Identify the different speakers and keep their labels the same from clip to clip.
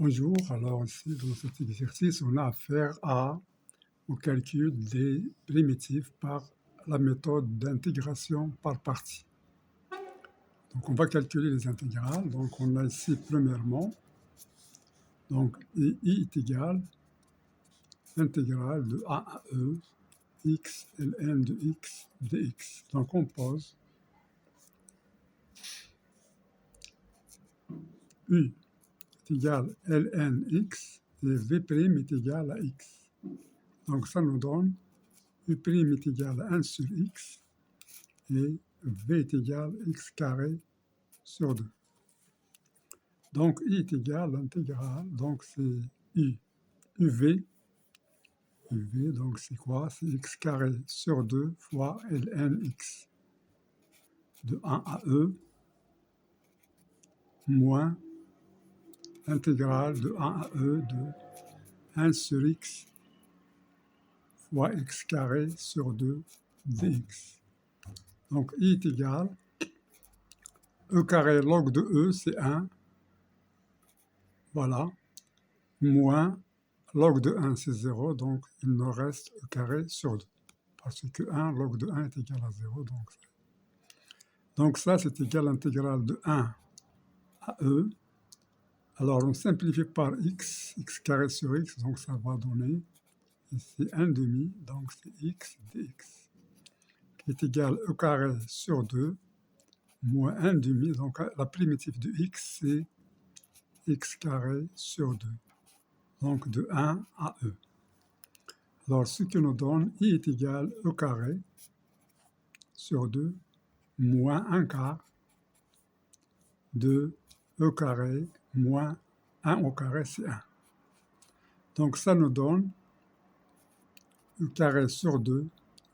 Speaker 1: Bonjour, alors ici dans cet exercice, on a affaire au calcul des primitives par la méthode d'intégration par partie. Donc on va calculer les intégrales, donc on a ici premièrement, donc i est égal intégrale de a à e, x ln de x dx. Donc on pose u est égal ln x et v' est égal à x. Donc ça nous donne u' est égal à 1 sur x et v est égal à x carré sur 2. Donc i est égal à l'intégrale, donc c'est uv, donc c'est quoi? C'est x carré sur 2 fois ln x de 1 à e moins l'intégrale de 1 à e de 1 sur x fois x carré sur 2 dx. Donc i est égal, e carré log de e c'est 1, voilà, moins log de 1 c'est 0, donc il nous reste e carré sur 2. Parce que 1, log de 1 est égal à 0. Donc ça, c'est égal à l'intégrale de 1 à e. Alors on simplifie par x carré sur x, donc ça va donner ici 1 demi, donc c'est x dx, qui est égal à e carré sur 2, moins 1 demi, donc la primitive de x, c'est x carré sur 2, donc de 1 à e. Alors ce qui nous donne i est égal à e carré sur 2, moins 1 quart de e carré moins 1 au carré, c'est 1. Donc ça nous donne e carré sur 2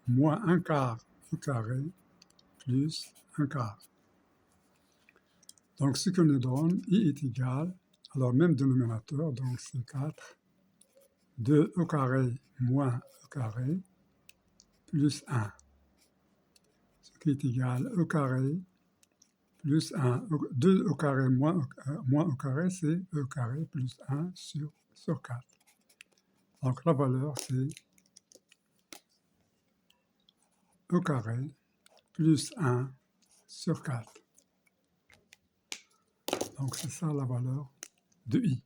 Speaker 1: moins 1 quart e carré plus 1 quart. Donc ce que nous donne, i est égal, alors même dénominateur, donc c'est 4, de e carré moins e carré plus 1. Ce qui est égal e carré plus 1, 2 e carré moins e carré, c'est e carré plus 1 sur 4. Donc la valeur, c'est e carré plus 1 sur 4. Donc c'est ça la valeur de i.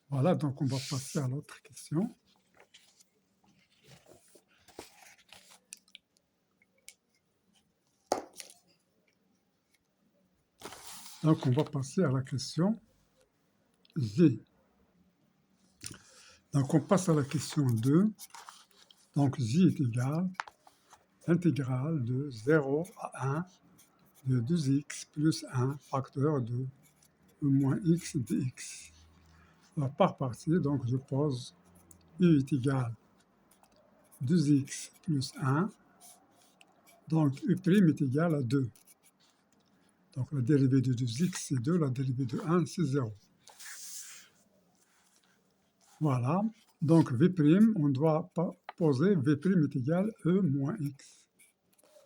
Speaker 1: Voilà, donc on va passer à l'autre question. Donc on va passer à la question G. Donc on passe à la question 2. Donc J est égal intégrale de 0 à 1 de 2x plus 1 facteur de e moins x dx. Alors par partie, donc je pose u est égal 2x plus 1, donc u' est égal à 2. Donc la dérivée de 2x c'est 2, la dérivée de 1 c'est 0. Voilà, donc v', on doit poser v' est égal à e moins x.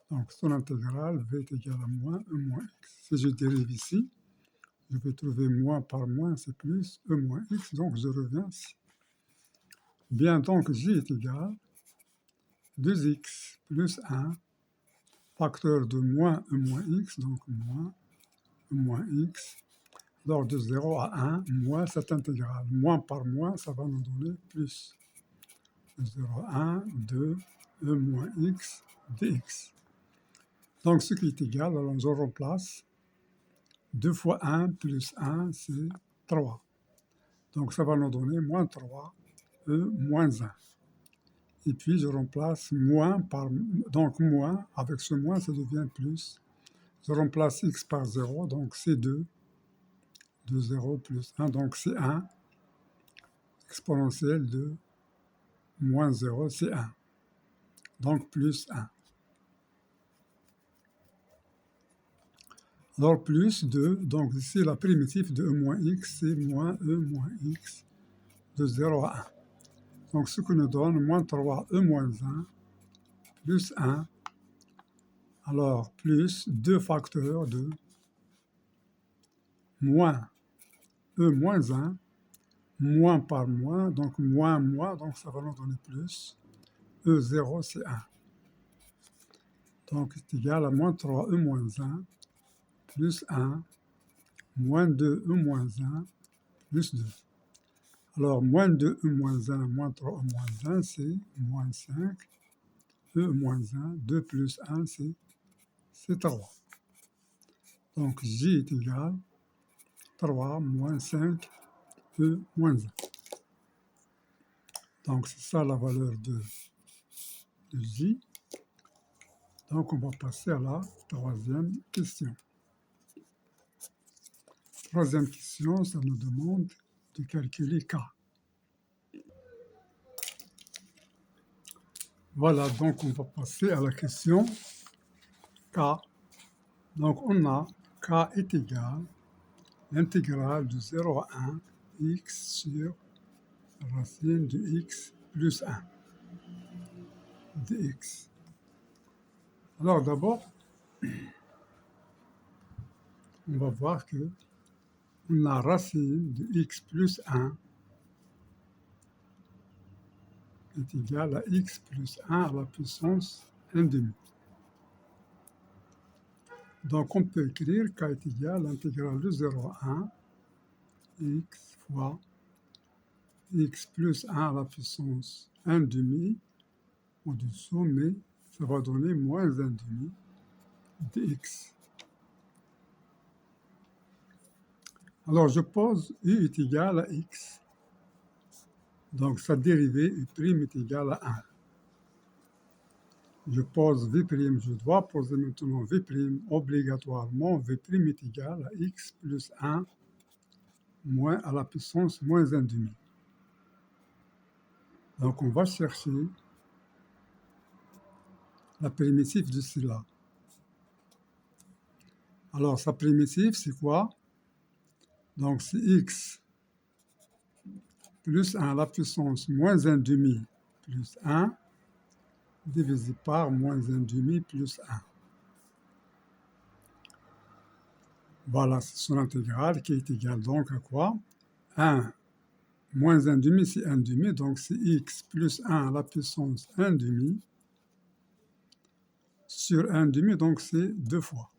Speaker 1: Donc son intégrale, v est égal à moins e moins x. Si je dérive ici, je vais trouver moins par moins, c'est plus e moins x, donc je reviens ici. Bien, donc j est égal 2x plus 1, facteur de moins e moins x, donc moins e moins x. Alors de 0 à 1, moins cette intégrale. Moins par moins, ça va nous donner plus. De 0 à 1, 2, e moins x dx. Donc ce qui est égal, alors je remplace. 2 fois 1 plus 1, c'est 3. Donc ça va nous donner moins 3, e moins 1. Et puis je remplace moins par, donc moins, avec ce moins ça devient plus. Je remplace x par 0, donc c'est 2. 2, 0 plus 1, donc c'est 1. Exponentielle de moins 0, c'est 1. Donc plus 1. Alors plus 2, donc ici la primitive de e moins x, c'est moins e moins x de 0 à 1. Donc ce que nous donne moins 3 e moins 1 plus 1, alors plus 2 facteurs de moins E moins 1, moins par moins, donc moins, donc ça va nous donner plus. E0, c'est 1. Donc, c'est égal à moins 3E moins 1, plus 1, moins 2E moins 1, plus 2. Alors, moins 2E moins 1, moins 3E moins 1, c'est moins 5. E moins 1, 2 plus 1, c'est 3. Donc, J est égal à 3 moins 5, E moins 1. Donc, c'est ça la valeur de J. Donc, on va passer à la troisième question. Troisième question, ça nous demande de calculer K. Voilà, donc on va passer à la question K. Donc, on a K est égal à l'intégrale de 0 à 1, x sur racine de x plus 1 dx. Alors d'abord, on va voir que on a racine de x plus 1 est égal à x plus 1 à la puissance 1 demi. Donc on peut écrire k est égal à l'intégrale de 0 à 1, x fois x plus 1 à la puissance 1 demi au-dessous, mais ça va donner moins 1 demi dx. Alors je pose u est égal à x. Donc sa dérivée u' est égale à 1. Je pose v', je dois poser maintenant v', obligatoirement v' est égal à x plus 1 moins à la puissance moins 1 demi. Donc on va chercher la primitive de cela. Alors sa primitive c'est quoi? Donc c'est x plus 1 à la puissance moins 1 demi plus 1 divisé par moins 1 demi plus 1. Voilà, c'est son intégrale qui est égale donc à quoi? 1 moins 1 demi, c'est 1 demi, donc c'est x plus 1 à la puissance 1 demi sur 1 demi, donc c'est 2 fois.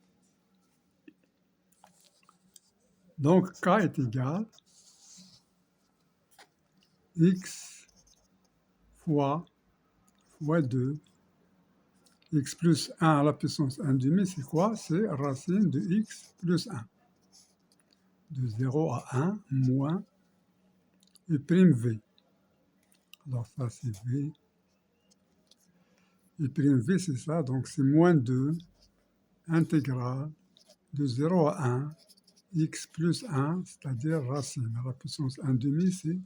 Speaker 1: Donc k est égal x fois 2, x plus 1 à la puissance 1 demi, c'est quoi? C'est racine de x plus 1. De 0 à 1 moins et prime v. Alors ça c'est v. Et prime v c'est ça, donc c'est moins 2 intégrale de 0 à 1 x plus 1, c'est-à-dire racine. À la puissance 1 demi, c'est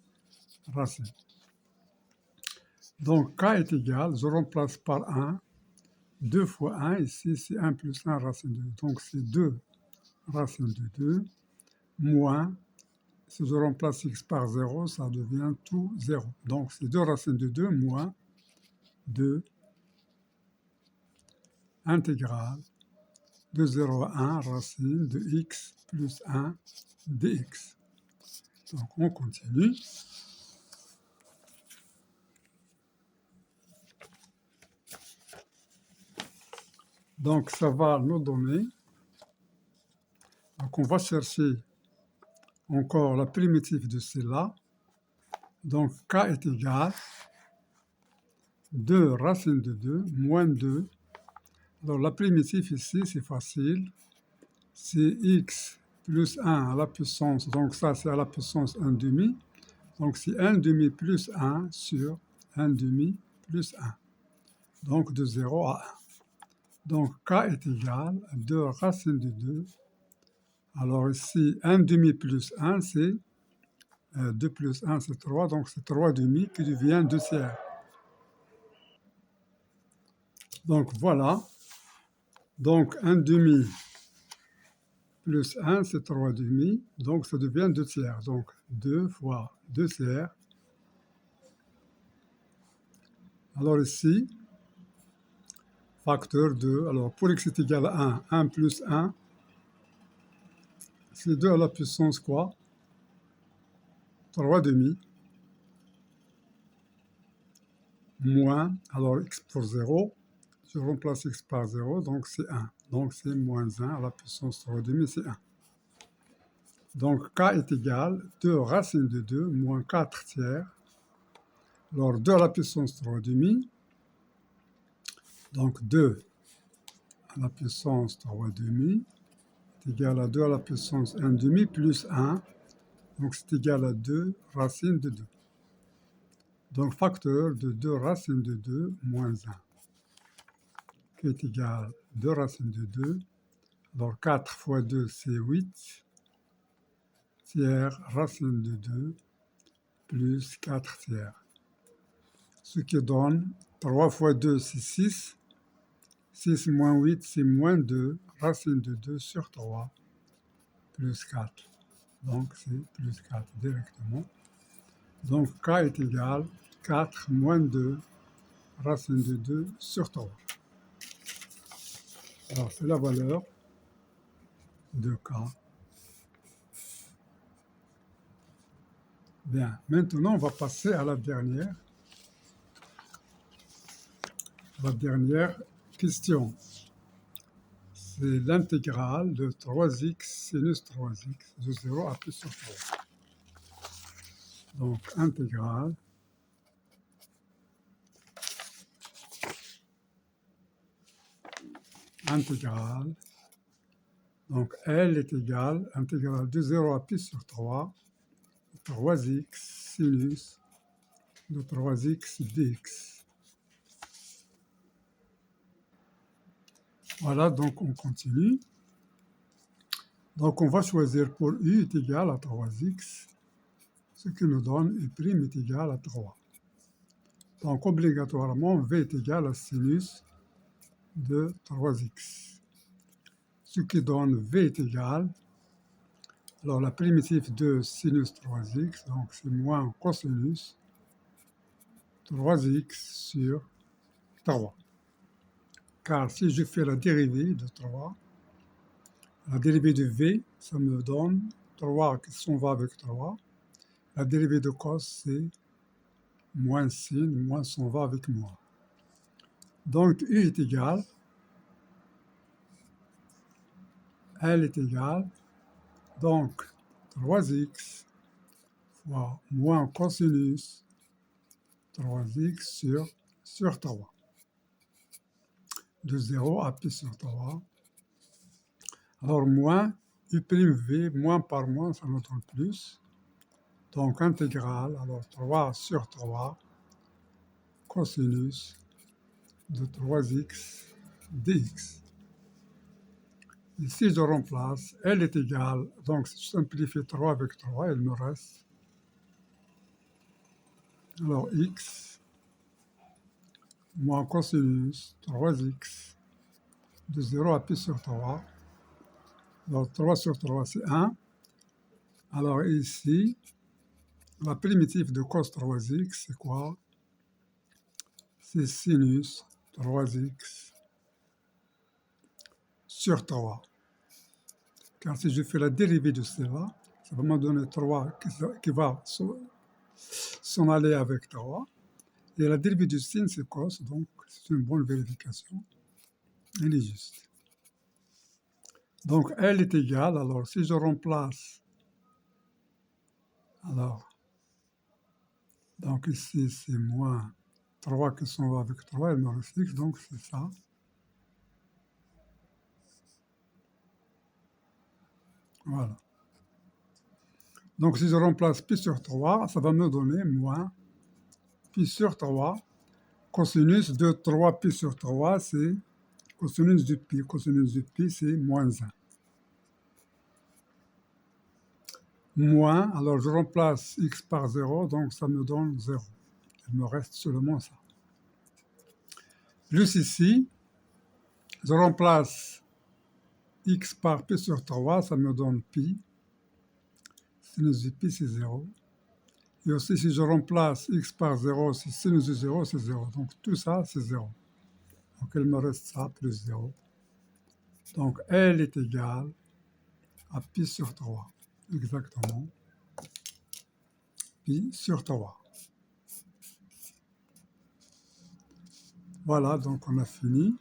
Speaker 1: racine. Donc k est égal, je remplace par 1, 2 fois 1, ici c'est 1 plus 1 racine de 2. Donc c'est 2 racine de 2, moins, si je remplace x par 0, ça devient tout 0. Donc c'est 2 racine de 2 moins 2 intégrale de 0 à 1 racine de x plus 1 dx. Donc on continue. Donc ça va nous donner, donc on va chercher encore la primitive de cela. Donc k est égal 2 racine de 2 moins 2. Alors la primitive ici c'est facile, c'est x plus 1 à la puissance, donc ça c'est à la puissance 1 demi. Donc c'est 1 demi plus 1 sur 1 demi plus 1. Donc de 0 à 1. Donc k est égal à 2 racine de 2. Alors ici 1 demi plus 1 c'est 2 plus 1 c'est 3, donc c'est 3 demi qui devient 2 tiers. Donc voilà, donc 1 demi plus 1 c'est 3 demi, donc ça devient 2 tiers. Donc 2 fois 2 tiers. Alors ici, facteur 2, alors pour x est égal à 1, 1 plus 1, c'est 2 à la puissance quoi? 3 demi, moins, alors x pour 0, je remplace x par 0, donc c'est 1. Donc c'est moins 1 à la puissance 3 demi, c'est 1. Donc k est égal 2 racine de 2 moins 4 tiers. Alors 2 à la puissance 3 demi, donc 2 à la puissance 3 demi est égal à 2 à la puissance 1 demi plus 1, donc c'est égal à 2 racine de 2. Donc facteur de 2 racine de 2 moins 1, qui est égal à 2 racine de 2. Alors 4 fois 2 c'est 8, tiers racine de 2 plus 4 tiers. Ce qui donne 3 fois 2 c'est 6, 6 moins 8 c'est moins 2, racine de 2 sur 3 plus 4. Donc c'est plus 4 directement. Donc k est égal 4 moins 2 racine de 2 sur 3. Alors c'est la valeur de k. Bien, maintenant on va passer à la dernière question. C'est l'intégrale de 3x sinus 3x de 0 à plus sur 3. Donc intégrale donc L est égale, intégrale de 0 à pi sur 3, 3x sinus de 3x dx. Voilà, donc on continue. Donc on va choisir pour u est égal à 3x, ce qui nous donne u' est égal à 3. Donc obligatoirement v est égal à sinus de 3x. Ce qui donne v est égal, alors la primitive de sinus 3x, donc c'est moins cosinus 3x sur 3. Car si je fais la dérivée de 3, la dérivée de v, ça me donne 3 qui s'en va avec 3. La dérivée de cos, c'est moins sin, moins s'en va avec moins. Donc u est égal, L est égal, donc 3x fois moins cosinus 3x sur 3. De 0 à pi sur 3. Alors moins u'v, moins par moins, ça nous donne plus. Donc intégrale, alors 3 sur 3 cosinus de 3x dx. Ici je remplace, L est égale, donc si je simplifie 3 avec 3, il me reste, alors x moins cosinus 3x de 0 à pi sur 3. Alors 3 sur 3 c'est 1. Alors ici, la primitive de cos 3x c'est quoi? C'est sinus 3x sur 3. Car si je fais la dérivée de cela, ça va me donner 3 qui va s'en aller avec 3. Et la dérivée du sin, c'est cos, donc c'est une bonne vérification. Elle est juste. Donc L est égale, alors si je remplace, alors, donc ici c'est moins 3 qui s'en va avec 3, il me reste x, donc c'est ça. Voilà. Donc si je remplace pi sur 3, ça va me donner moins pi sur 3. Cosinus de 3 pi sur 3, c'est cosinus du pi. Cosinus du pi, c'est moins 1. Moins, alors je remplace x par 0, donc ça me donne 0. Il me reste seulement ça. Plus ici, je remplace x par pi sur 3, ça me donne pi. Sinus du pi, c'est 0. Et aussi, si je remplace x par 0, si sinus de 0, c'est 0. Donc tout ça, c'est 0. Donc il me reste ça, plus 0. Donc L est égal à pi sur 3. Exactement. pi sur 3. Voilà, donc on a fini.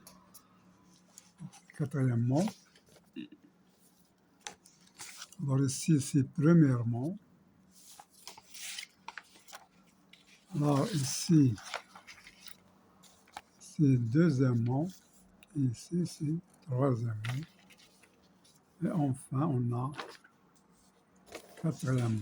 Speaker 1: Quatrièmement. Alors ici, c'est premièrement. Alors ici, c'est deuxièmement. Ici, c'est troisièmement. Et enfin, on a quatrièmement.